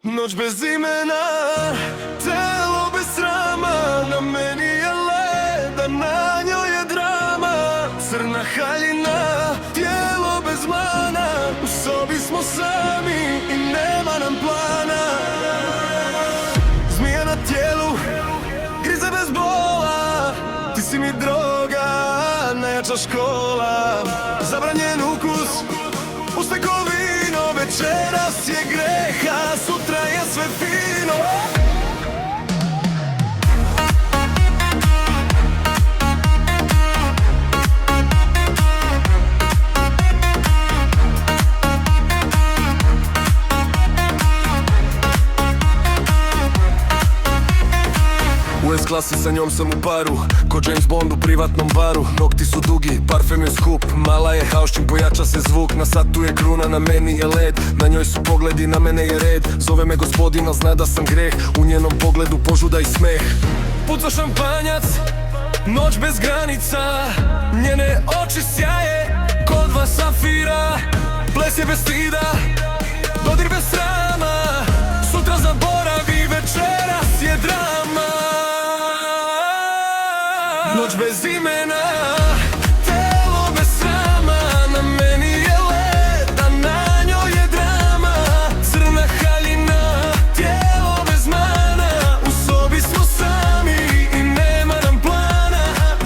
Noć bez imena, telo bez srama, na meni je led, a na njoj je drama. Crna haljina, tijelo bez mana, u sobi smo sami i nema nam plana. Zmija na tijelu, grize bez bola, ti si mi droga, najjača škola. Zabranjen ukus, puste ko vino, večeras je greh, a sutra je sve fino. U S-klasi sa njom sam u paru, ko James Bond u privatnom baru. Nokti su dugi, parfem je skup, mala je hauščin, pojača se zvuk. Na satu je kruna, na meni je led, na njoj su pogledi, na mene je red. Zove me gospodin, al zna da sam greh, u njenom pogledu požuda i smeh. Puca šampanjac, noć bez granica, njene oči sjaje ko dva safira. Ples je bez stida, dodir bez srama, sutra zaboravi, večeras je drama. Noć bez imena, telo bez srama, na meni je led, a na njoj je drama. Crna haljina, tijelo bez mana, u sobi smo sami i nema nam plana.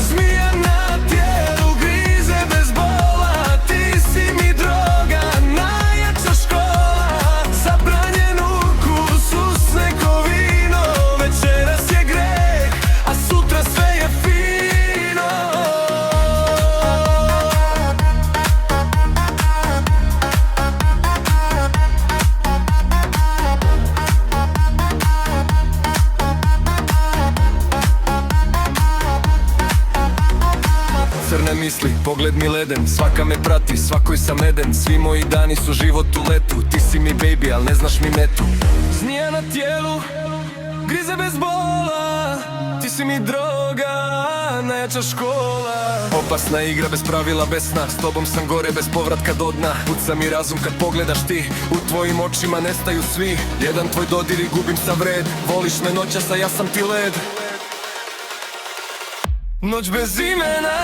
Zmija na tijelu, grize bez bola, ti si mi droga, najjača škola. Zabranjen ukus, usne ko vino, večeras je greh, a sutra sve je fino. Crne misli, pogled mi leden, svaka me prati, svakoj sam eden. Svi moji dani su život u letu, ti si mi baby, al ne znaš mi metu. Zmija na tijelu, grize bez bola, ti si mi droga, najjača škola. Opasna igra bez pravila, bez sna, s tobom sam gore bez povratka do dna. Puca mi razum kad pogledaš ti, u tvojim očima nestaju svi. Jedan tvoj dodir i gubim sav red, voliš me noćas, a ja sam ti led. Noć bez imena,